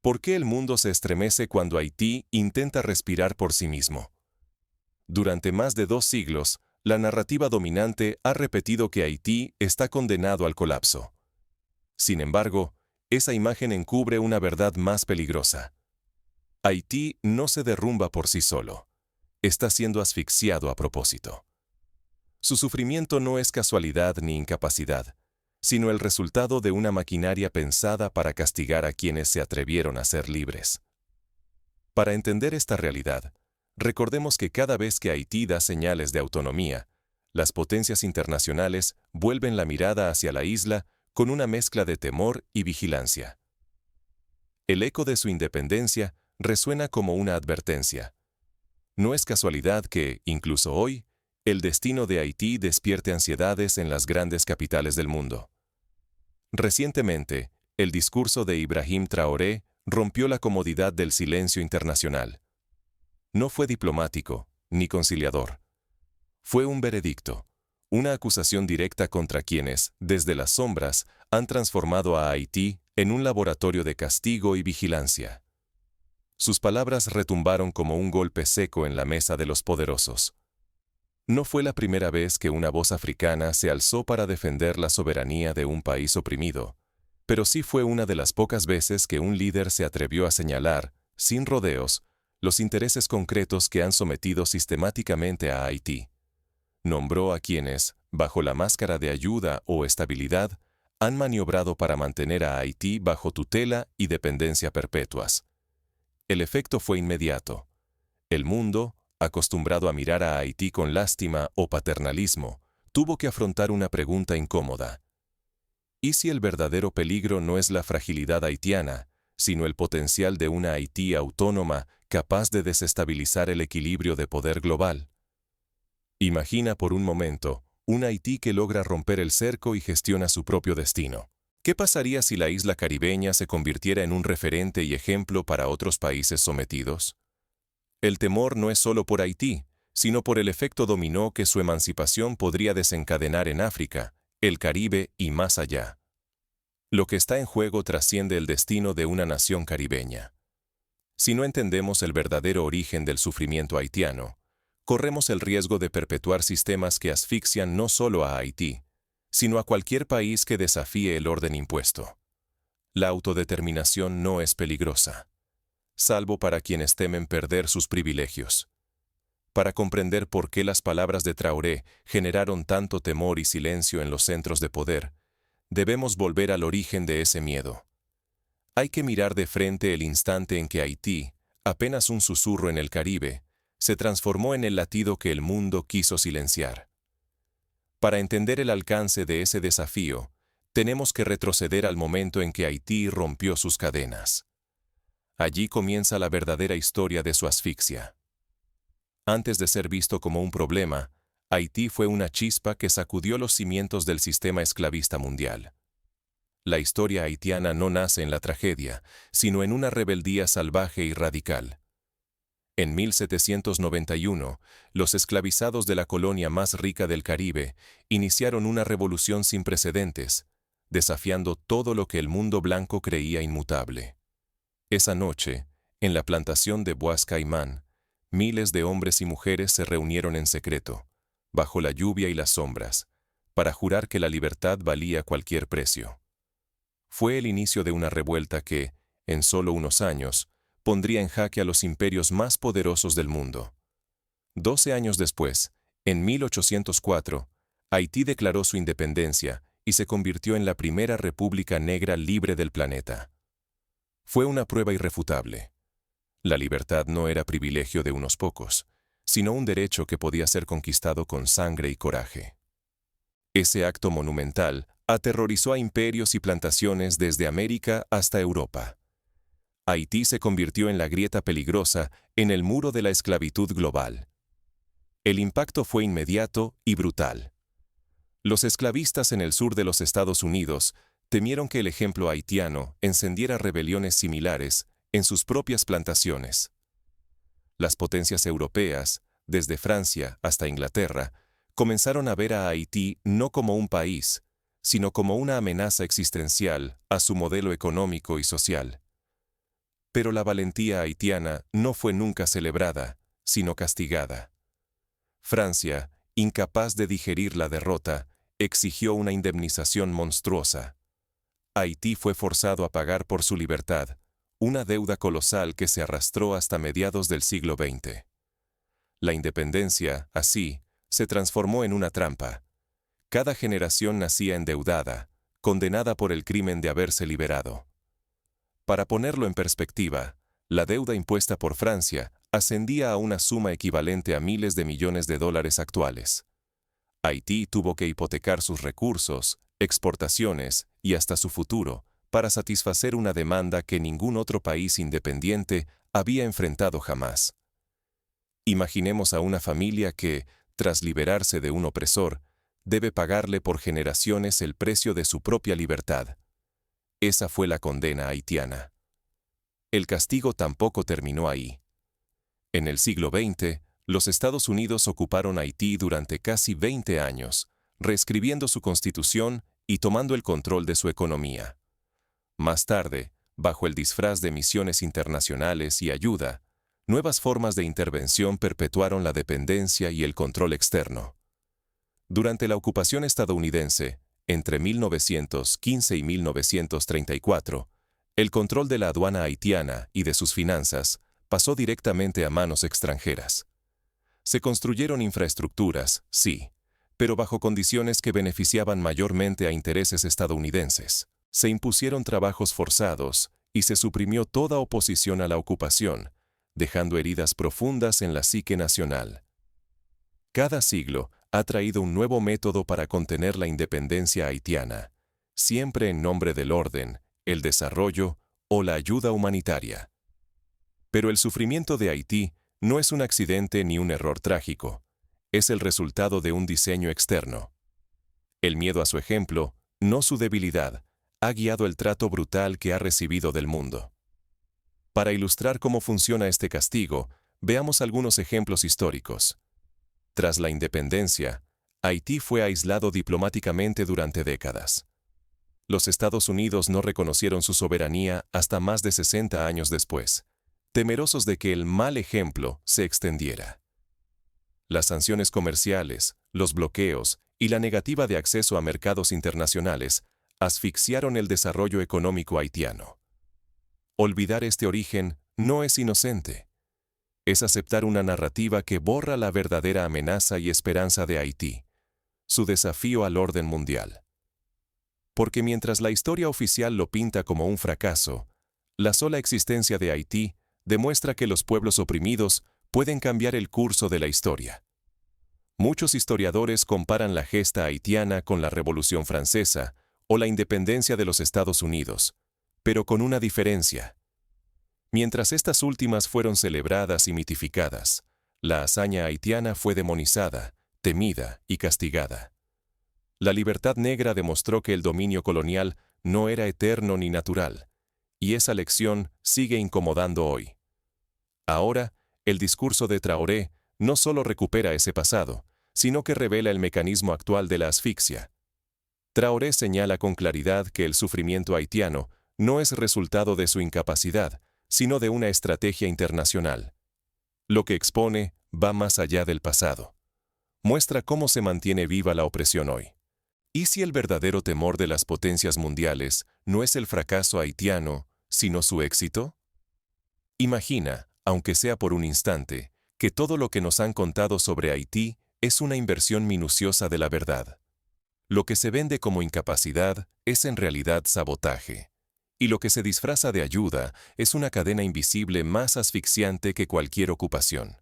¿Por qué el mundo se estremece cuando Haití intenta respirar por sí mismo? Durante más de 2 siglos, la narrativa dominante ha repetido que Haití está condenado al colapso. Sin embargo, esa imagen encubre una verdad más peligrosa. Haití no se derrumba por sí solo. Está siendo asfixiado a propósito. Su sufrimiento no es casualidad ni incapacidad, sino el resultado de una maquinaria pensada para castigar a quienes se atrevieron a ser libres. Para entender esta realidad, recordemos que cada vez que Haití da señales de autonomía, las potencias internacionales vuelven la mirada hacia la isla con una mezcla de temor y vigilancia. El eco de su independencia resuena como una advertencia. No es casualidad que, incluso hoy, el destino de Haití despierte ansiedades en las grandes capitales del mundo. Recientemente, el discurso de Ibrahim Traoré rompió la comodidad del silencio internacional. No fue diplomático, ni conciliador. Fue un veredicto, una acusación directa contra quienes, desde las sombras, han transformado a Haití en un laboratorio de castigo y vigilancia. Sus palabras retumbaron como un golpe seco en la mesa de los poderosos. No fue la primera vez que una voz africana se alzó para defender la soberanía de un país oprimido, pero sí fue una de las pocas veces que un líder se atrevió a señalar, sin rodeos, los intereses concretos que han sometido sistemáticamente a Haití. Nombró a quienes, bajo la máscara de ayuda o estabilidad, han maniobrado para mantener a Haití bajo tutela y dependencia perpetuas. El efecto fue inmediato. El mundo, acostumbrado a mirar a Haití con lástima o paternalismo, tuvo que afrontar una pregunta incómoda. ¿Y si el verdadero peligro no es la fragilidad haitiana, sino el potencial de una Haití autónoma capaz de desestabilizar el equilibrio de poder global? Imagina por un momento un Haití que logra romper el cerco y gestiona su propio destino. ¿Qué pasaría si la isla caribeña se convirtiera en un referente y ejemplo para otros países sometidos? El temor no es solo por Haití, sino por el efecto dominó que su emancipación podría desencadenar en África, el Caribe y más allá. Lo que está en juego trasciende el destino de una nación caribeña. Si no entendemos el verdadero origen del sufrimiento haitiano, corremos el riesgo de perpetuar sistemas que asfixian no solo a Haití, sino a cualquier país que desafíe el orden impuesto. La autodeterminación no es peligrosa, salvo para quienes temen perder sus privilegios. Para comprender por qué las palabras de Traoré generaron tanto temor y silencio en los centros de poder, debemos volver al origen de ese miedo. Hay que mirar de frente el instante en que Haití, apenas un susurro en el Caribe, se transformó en el latido que el mundo quiso silenciar. Para entender el alcance de ese desafío, tenemos que retroceder al momento en que Haití rompió sus cadenas. Allí comienza la verdadera historia de su asfixia. Antes de ser visto como un problema, Haití fue una chispa que sacudió los cimientos del sistema esclavista mundial. La historia haitiana no nace en la tragedia, sino en una rebeldía salvaje y radical. En 1791, los esclavizados de la colonia más rica del Caribe iniciaron una revolución sin precedentes, desafiando todo lo que el mundo blanco creía inmutable. Esa noche, en la plantación de Bois Caimán, miles de hombres y mujeres se reunieron en secreto, bajo la lluvia y las sombras, para jurar que la libertad valía cualquier precio. Fue el inicio de una revuelta que, en solo unos años, pondría en jaque a los imperios más poderosos del mundo. 12 años después, en 1804, Haití declaró su independencia y se convirtió en la primera república negra libre del planeta. Fue una prueba irrefutable. La libertad no era privilegio de unos pocos, sino un derecho que podía ser conquistado con sangre y coraje. Ese acto monumental aterrorizó a imperios y plantaciones desde América hasta Europa. Haití se convirtió en la grieta peligrosa en el muro de la esclavitud global. El impacto fue inmediato y brutal. Los esclavistas en el sur de los Estados Unidos temieron que el ejemplo haitiano encendiera rebeliones similares en sus propias plantaciones. Las potencias europeas, desde Francia hasta Inglaterra, comenzaron a ver a Haití no como un país, sino como una amenaza existencial a su modelo económico y social. Pero la valentía haitiana no fue nunca celebrada, sino castigada. Francia, incapaz de digerir la derrota, exigió una indemnización monstruosa. Haití fue forzado a pagar por su libertad, una deuda colosal que se arrastró hasta mediados del siglo XX. La independencia, así, se transformó en una trampa. Cada generación nacía endeudada, condenada por el crimen de haberse liberado. Para ponerlo en perspectiva, la deuda impuesta por Francia ascendía a una suma equivalente a miles de millones de dólares actuales. Haití tuvo que hipotecar sus recursos, exportaciones y hasta su futuro para satisfacer una demanda que ningún otro país independiente había enfrentado jamás. Imaginemos a una familia que, tras liberarse de un opresor, debe pagarle por generaciones el precio de su propia libertad. Esa fue la condena haitiana. El castigo tampoco terminó ahí. En el siglo XX, los Estados Unidos ocuparon Haití durante casi 20 años, reescribiendo su constitución y tomando el control de su economía. Más tarde, bajo el disfraz de misiones internacionales y ayuda, nuevas formas de intervención perpetuaron la dependencia y el control externo. Durante la ocupación estadounidense, entre 1915 y 1934, el control de la aduana haitiana y de sus finanzas pasó directamente a manos extranjeras. Se construyeron infraestructuras, sí, pero bajo condiciones que beneficiaban mayormente a intereses estadounidenses. Se impusieron trabajos forzados y se suprimió toda oposición a la ocupación, dejando heridas profundas en la psique nacional. Cada siglo ha traído un nuevo método para contener la independencia haitiana, siempre en nombre del orden, el desarrollo o la ayuda humanitaria. Pero el sufrimiento de Haití no es un accidente ni un error trágico, es el resultado de un diseño externo. El miedo a su ejemplo, no su debilidad, ha guiado el trato brutal que ha recibido del mundo. Para ilustrar cómo funciona este castigo, veamos algunos ejemplos históricos. Tras la independencia, Haití fue aislado diplomáticamente durante décadas. Los Estados Unidos no reconocieron su soberanía hasta más de 60 años después, temerosos de que el mal ejemplo se extendiera. Las sanciones comerciales, los bloqueos y la negativa de acceso a mercados internacionales asfixiaron el desarrollo económico haitiano. Olvidar este origen no es inocente. Es aceptar una narrativa que borra la verdadera amenaza y esperanza de Haití, su desafío al orden mundial. Porque mientras la historia oficial lo pinta como un fracaso, la sola existencia de Haití demuestra que los pueblos oprimidos pueden cambiar el curso de la historia. Muchos historiadores comparan la gesta haitiana con la Revolución Francesa o la independencia de los Estados Unidos, pero con una diferencia. Mientras estas últimas fueron celebradas y mitificadas, la hazaña haitiana fue demonizada, temida y castigada. La libertad negra demostró que el dominio colonial no era eterno ni natural, y esa lección sigue incomodando hoy. Ahora, el discurso de Traoré no solo recupera ese pasado, sino que revela el mecanismo actual de la asfixia. Traoré señala con claridad que el sufrimiento haitiano no es resultado de su incapacidad, sino de una estrategia internacional. Lo que expone va más allá del pasado. Muestra cómo se mantiene viva la opresión hoy. ¿Y si el verdadero temor de las potencias mundiales no es el fracaso haitiano, sino su éxito? Imagina, aunque sea por un instante, que todo lo que nos han contado sobre Haití es una inversión minuciosa de la verdad. Lo que se vende como incapacidad es en realidad sabotaje. Y lo que se disfraza de ayuda es una cadena invisible más asfixiante que cualquier ocupación.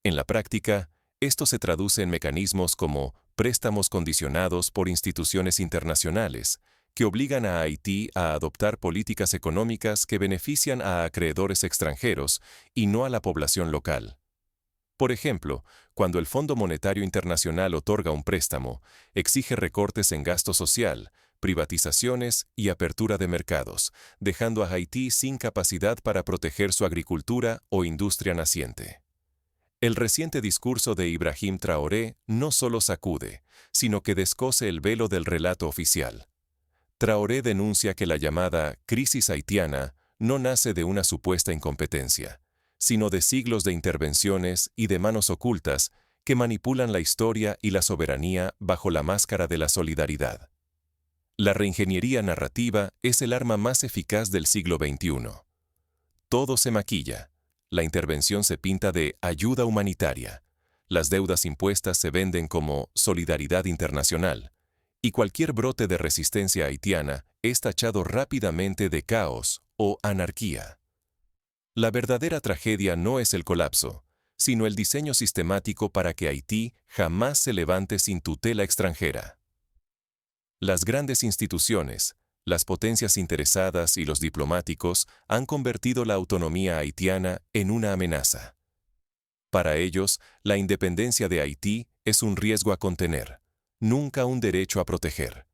En la práctica, esto se traduce en mecanismos como préstamos condicionados por instituciones internacionales, que obligan a Haití a adoptar políticas económicas que benefician a acreedores extranjeros y no a la población local. Por ejemplo, cuando el Fondo Monetario Internacional otorga un préstamo, exige recortes en gasto social, privatizaciones y apertura de mercados, dejando a Haití sin capacidad para proteger su agricultura o industria naciente. El reciente discurso de Ibrahim Traoré no solo sacude, sino que descose el velo del relato oficial. Traoré denuncia que la llamada crisis haitiana no nace de una supuesta incompetencia, sino de siglos de intervenciones y de manos ocultas que manipulan la historia y la soberanía bajo la máscara de la solidaridad. La reingeniería narrativa es el arma más eficaz del siglo XXI. Todo se maquilla. La intervención se pinta de ayuda humanitaria. Las deudas impuestas se venden como solidaridad internacional. Y cualquier brote de resistencia haitiana es tachado rápidamente de caos o anarquía. La verdadera tragedia no es el colapso, sino el diseño sistemático para que Haití jamás se levante sin tutela extranjera. Las grandes instituciones, las potencias interesadas y los diplomáticos han convertido la autonomía haitiana en una amenaza. Para ellos, la independencia de Haití es un riesgo a contener, nunca un derecho a proteger.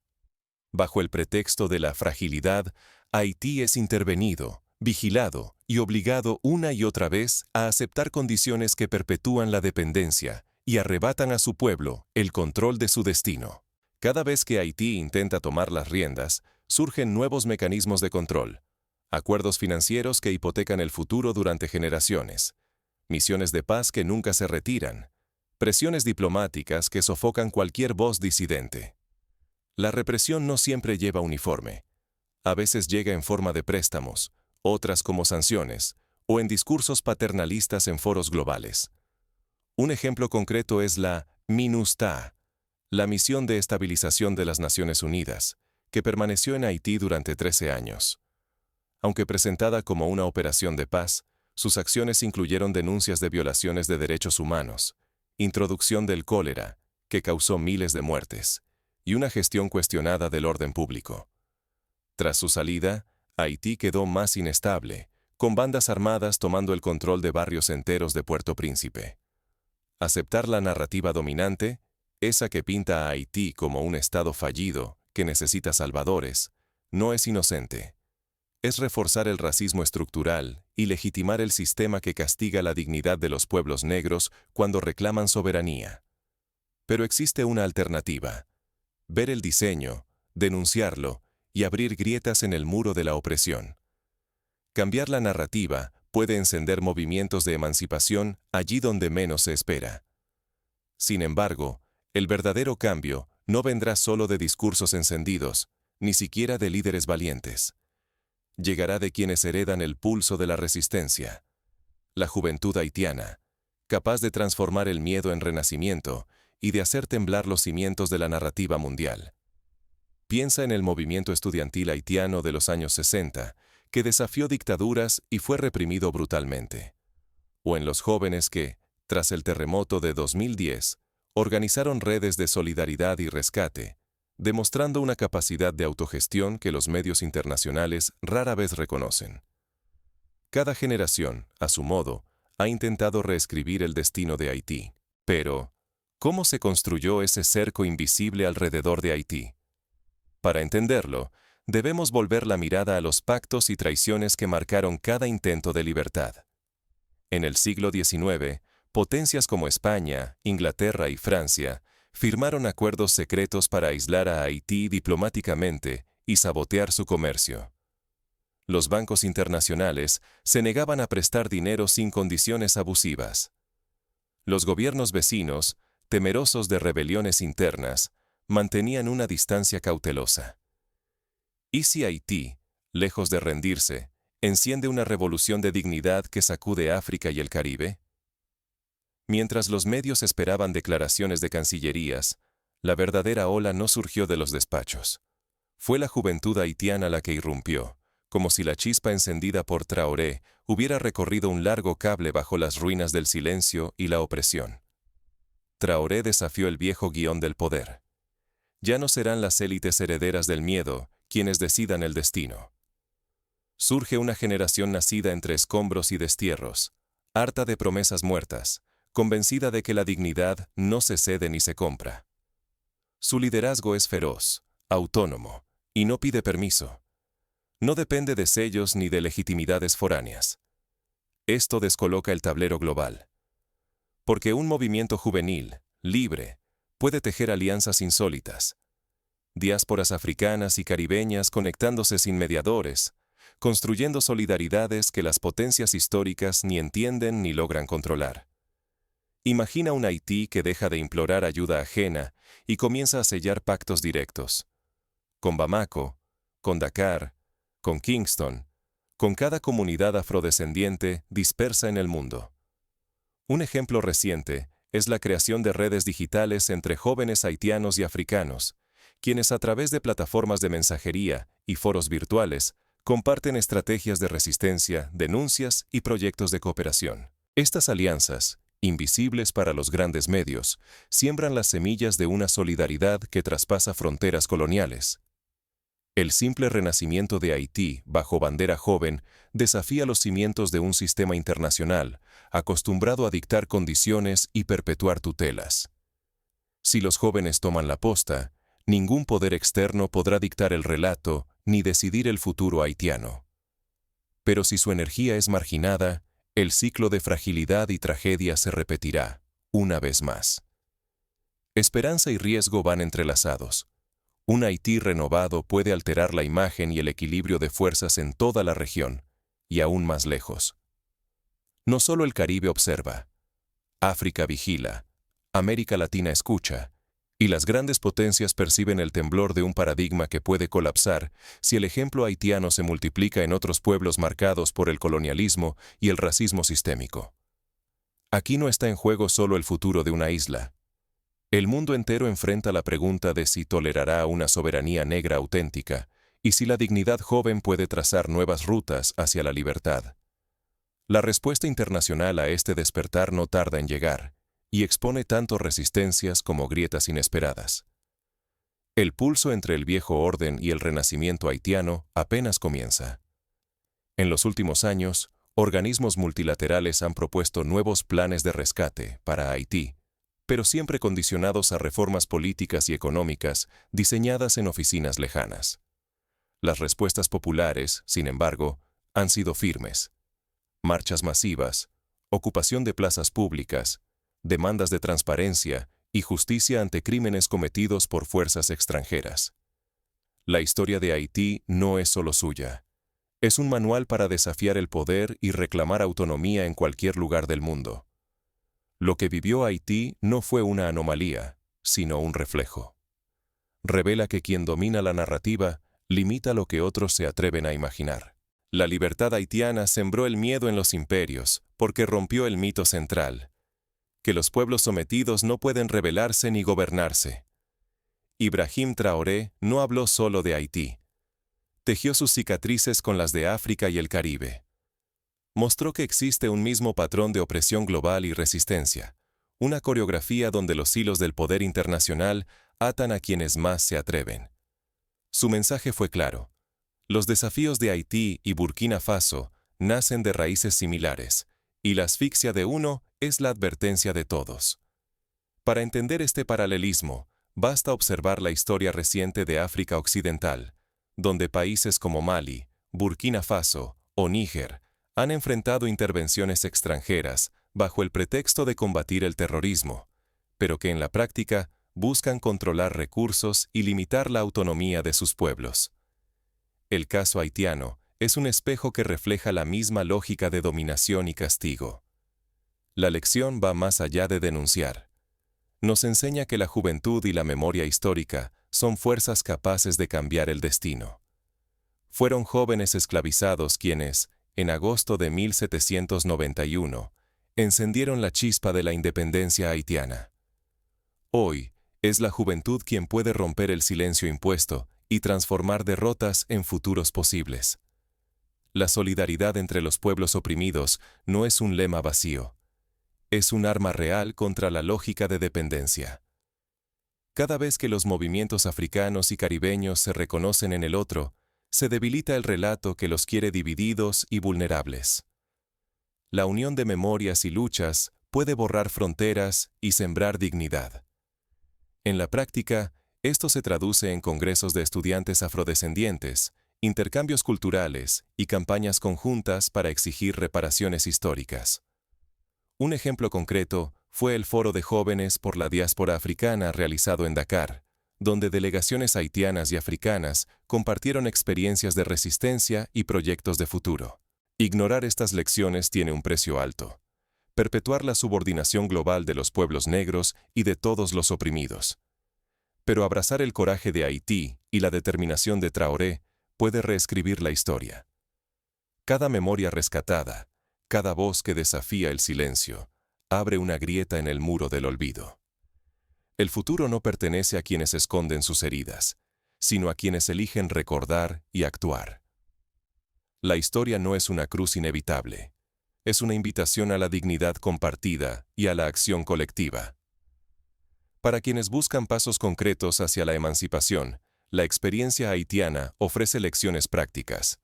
Bajo el pretexto de la fragilidad, Haití es intervenido, vigilado y obligado una y otra vez a aceptar condiciones que perpetúan la dependencia y arrebatan a su pueblo el control de su destino. Cada vez que Haití intenta tomar las riendas, surgen nuevos mecanismos de control, acuerdos financieros que hipotecan el futuro durante generaciones, misiones de paz que nunca se retiran, presiones diplomáticas que sofocan cualquier voz disidente. La represión no siempre lleva uniforme. A veces llega en forma de préstamos, otras como sanciones, o en discursos paternalistas en foros globales. Un ejemplo concreto es la MINUSTAH, la Misión de Estabilización de las Naciones Unidas, que permaneció en Haití durante 13 años. Aunque presentada como una operación de paz, sus acciones incluyeron denuncias de violaciones de derechos humanos, introducción del cólera, que causó miles de muertes, y una gestión cuestionada del orden público. Tras su salida, Haití quedó más inestable, con bandas armadas tomando el control de barrios enteros de Puerto Príncipe. Aceptar la narrativa dominante, esa que pinta a Haití como un estado fallido que necesita salvadores, no es inocente. Es reforzar el racismo estructural y legitimar el sistema que castiga la dignidad de los pueblos negros cuando reclaman soberanía. Pero existe una alternativa: ver el diseño, denunciarlo y abrir grietas en el muro de la opresión. Cambiar la narrativa puede encender movimientos de emancipación allí donde menos se espera. Sin embargo, el verdadero cambio no vendrá solo de discursos encendidos, ni siquiera de líderes valientes. Llegará de quienes heredan el pulso de la resistencia. La juventud haitiana, capaz de transformar el miedo en renacimiento y de hacer temblar los cimientos de la narrativa mundial. Piensa en el movimiento estudiantil haitiano de los años 60, que desafió dictaduras y fue reprimido brutalmente. O en los jóvenes que, tras el terremoto de 2010, organizaron redes de solidaridad y rescate, demostrando una capacidad de autogestión que los medios internacionales rara vez reconocen. Cada generación, a su modo, ha intentado reescribir el destino de Haití. Pero, ¿cómo se construyó ese cerco invisible alrededor de Haití? Para entenderlo, debemos volver la mirada a los pactos y traiciones que marcaron cada intento de libertad. En el siglo XIX, potencias como España, Inglaterra y Francia firmaron acuerdos secretos para aislar a Haití diplomáticamente y sabotear su comercio. Los bancos internacionales se negaban a prestar dinero sin condiciones abusivas. Los gobiernos vecinos, temerosos de rebeliones internas, mantenían una distancia cautelosa. ¿Y si Haití, lejos de rendirse, enciende una revolución de dignidad que sacude África y el Caribe? Mientras los medios esperaban declaraciones de cancillerías, la verdadera ola no surgió de los despachos. Fue la juventud haitiana la que irrumpió, como si la chispa encendida por Traoré hubiera recorrido un largo cable bajo las ruinas del silencio y la opresión. Traoré desafió el viejo guión del poder. Ya no serán las élites herederas del miedo quienes decidan el destino. Surge una generación nacida entre escombros y destierros, harta de promesas muertas, convencida de que la dignidad no se cede ni se compra. Su liderazgo es feroz, autónomo, y no pide permiso. No depende de sellos ni de legitimidades foráneas. Esto descoloca el tablero global. Porque un movimiento juvenil, libre, puede tejer alianzas insólitas. Diásporas africanas y caribeñas conectándose sin mediadores, construyendo solidaridades que las potencias históricas ni entienden ni logran controlar. Imagina un Haití que deja de implorar ayuda ajena y comienza a sellar pactos directos. Con Bamako, con Dakar, con Kingston, con cada comunidad afrodescendiente dispersa en el mundo. Un ejemplo reciente es la creación de redes digitales entre jóvenes haitianos y africanos, quienes a través de plataformas de mensajería y foros virtuales comparten estrategias de resistencia, denuncias y proyectos de cooperación. Estas alianzas, invisibles para los grandes medios, siembran las semillas de una solidaridad que traspasa fronteras coloniales. El simple renacimiento de Haití, bajo bandera joven, desafía los cimientos de un sistema internacional, acostumbrado a dictar condiciones y perpetuar tutelas. Si los jóvenes toman la posta, ningún poder externo podrá dictar el relato ni decidir el futuro haitiano. Pero si su energía es marginada, el ciclo de fragilidad y tragedia se repetirá, una vez más. Esperanza y riesgo van entrelazados. Un Haití renovado puede alterar la imagen y el equilibrio de fuerzas en toda la región, y aún más lejos. No solo el Caribe observa, África vigila, América Latina escucha, y las grandes potencias perciben el temblor de un paradigma que puede colapsar si el ejemplo haitiano se multiplica en otros pueblos marcados por el colonialismo y el racismo sistémico. Aquí no está en juego solo el futuro de una isla. El mundo entero enfrenta la pregunta de si tolerará una soberanía negra auténtica y si la dignidad joven puede trazar nuevas rutas hacia la libertad. La respuesta internacional a este despertar no tarda en llegar y expone tanto resistencias como grietas inesperadas. El pulso entre el viejo orden y el renacimiento haitiano apenas comienza. En los últimos años, organismos multilaterales han propuesto nuevos planes de rescate para Haití, pero siempre condicionados a reformas políticas y económicas diseñadas en oficinas lejanas. Las respuestas populares, sin embargo, han sido firmes. Marchas masivas, ocupación de plazas públicas, demandas de transparencia y justicia ante crímenes cometidos por fuerzas extranjeras. La historia de Haití no es solo suya. Es un manual para desafiar el poder y reclamar autonomía en cualquier lugar del mundo. Lo que vivió Haití no fue una anomalía, sino un reflejo. Revela que quien domina la narrativa limita lo que otros se atreven a imaginar. La libertad haitiana sembró el miedo en los imperios porque rompió el mito central, que los pueblos sometidos no pueden rebelarse ni gobernarse. Ibrahim Traoré no habló solo de Haití. Tejió sus cicatrices con las de África y el Caribe. Mostró que existe un mismo patrón de opresión global y resistencia, una coreografía donde los hilos del poder internacional atan a quienes más se atreven. Su mensaje fue claro. Los desafíos de Haití y Burkina Faso nacen de raíces similares, y la asfixia de uno es la advertencia de todos. Para entender este paralelismo, basta observar la historia reciente de África Occidental, donde países como Mali, Burkina Faso o Níger han enfrentado intervenciones extranjeras bajo el pretexto de combatir el terrorismo, pero que en la práctica buscan controlar recursos y limitar la autonomía de sus pueblos. El caso haitiano es un espejo que refleja la misma lógica de dominación y castigo. La lección va más allá de denunciar. Nos enseña que la juventud y la memoria histórica son fuerzas capaces de cambiar el destino. Fueron jóvenes esclavizados quienes, en agosto de 1791, encendieron la chispa de la independencia haitiana. Hoy, es la juventud quien puede romper el silencio impuesto y transformar derrotas en futuros posibles. La solidaridad entre los pueblos oprimidos no es un lema vacío. Es un arma real contra la lógica de dependencia. Cada vez que los movimientos africanos y caribeños se reconocen en el otro, se debilita el relato que los quiere divididos y vulnerables. La unión de memorias y luchas puede borrar fronteras y sembrar dignidad. En la práctica, esto se traduce en congresos de estudiantes afrodescendientes, intercambios culturales y campañas conjuntas para exigir reparaciones históricas. Un ejemplo concreto fue el Foro de Jóvenes por la Diáspora Africana realizado en Dakar, donde delegaciones haitianas y africanas compartieron experiencias de resistencia y proyectos de futuro. Ignorar estas lecciones tiene un precio alto: perpetuar la subordinación global de los pueblos negros y de todos los oprimidos. Pero abrazar el coraje de Haití y la determinación de Traoré puede reescribir la historia. Cada memoria rescatada, cada voz que desafía el silencio, abre una grieta en el muro del olvido. El futuro no pertenece a quienes esconden sus heridas, sino a quienes eligen recordar y actuar. La historia no es una cruz inevitable, es una invitación a la dignidad compartida y a la acción colectiva. Para quienes buscan pasos concretos hacia la emancipación, la experiencia haitiana ofrece lecciones prácticas: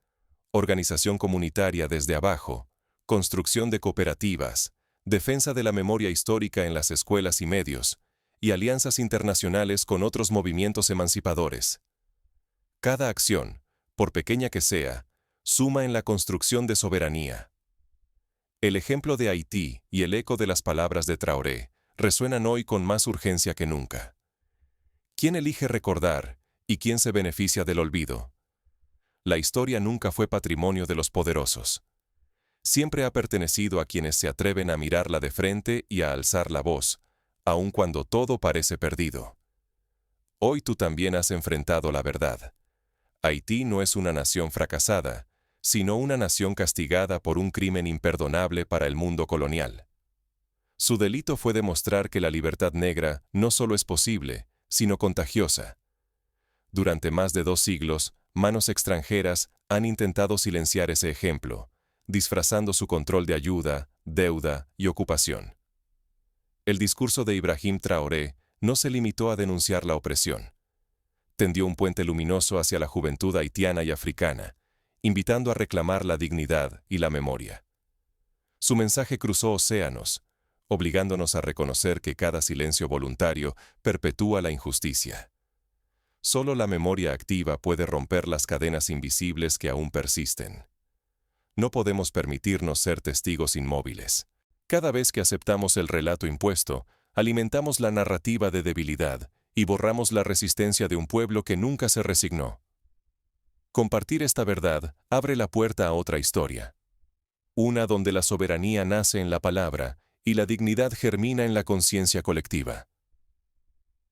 organización comunitaria desde abajo, construcción de cooperativas, defensa de la memoria histórica en las escuelas y medios, y alianzas internacionales con otros movimientos emancipadores. Cada acción, por pequeña que sea, suma en la construcción de soberanía. El ejemplo de Haití y el eco de las palabras de Traoré resuenan hoy con más urgencia que nunca. ¿Quién elige recordar y quién se beneficia del olvido? La historia nunca fue patrimonio de los poderosos. Siempre ha pertenecido a quienes se atreven a mirarla de frente y a alzar la voz, aun cuando todo parece perdido. Hoy tú también has enfrentado la verdad. Haití no es una nación fracasada, sino una nación castigada por un crimen imperdonable para el mundo colonial. Su delito fue demostrar que la libertad negra no solo es posible, sino contagiosa. Durante más de 2 siglos, manos extranjeras han intentado silenciar ese ejemplo, disfrazando su control de ayuda, deuda y ocupación. El discurso de Ibrahim Traoré no se limitó a denunciar la opresión. Tendió un puente luminoso hacia la juventud haitiana y africana, invitando a reclamar la dignidad y la memoria. Su mensaje cruzó océanos, obligándonos a reconocer que cada silencio voluntario perpetúa la injusticia. Solo la memoria activa puede romper las cadenas invisibles que aún persisten. No podemos permitirnos ser testigos inmóviles. Cada vez que aceptamos el relato impuesto, alimentamos la narrativa de debilidad y borramos la resistencia de un pueblo que nunca se resignó. Compartir esta verdad abre la puerta a otra historia. Una donde la soberanía nace en la palabra y la dignidad germina en la conciencia colectiva.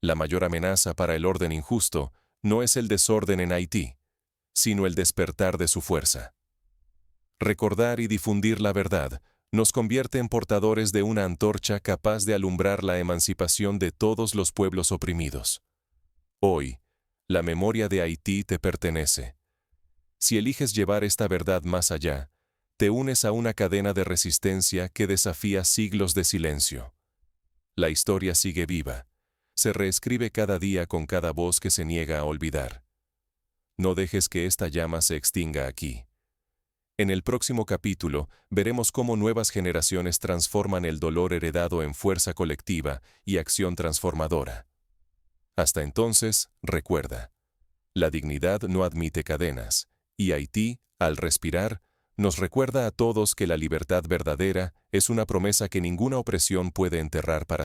La mayor amenaza para el orden injusto no es el desorden en Haití, sino el despertar de su fuerza. Recordar y difundir la verdad nos convierte en portadores de una antorcha capaz de alumbrar la emancipación de todos los pueblos oprimidos. Hoy, la memoria de Haití te pertenece. Si eliges llevar esta verdad más allá, te unes a una cadena de resistencia que desafía siglos de silencio. La historia sigue viva. Se reescribe cada día con cada voz que se niega a olvidar. No dejes que esta llama se extinga aquí. En el próximo capítulo, veremos cómo nuevas generaciones transforman el dolor heredado en fuerza colectiva y acción transformadora. Hasta entonces, recuerda, la dignidad no admite cadenas, y Haití, al respirar, nos recuerda a todos que la libertad verdadera es una promesa que ninguna opresión puede enterrar para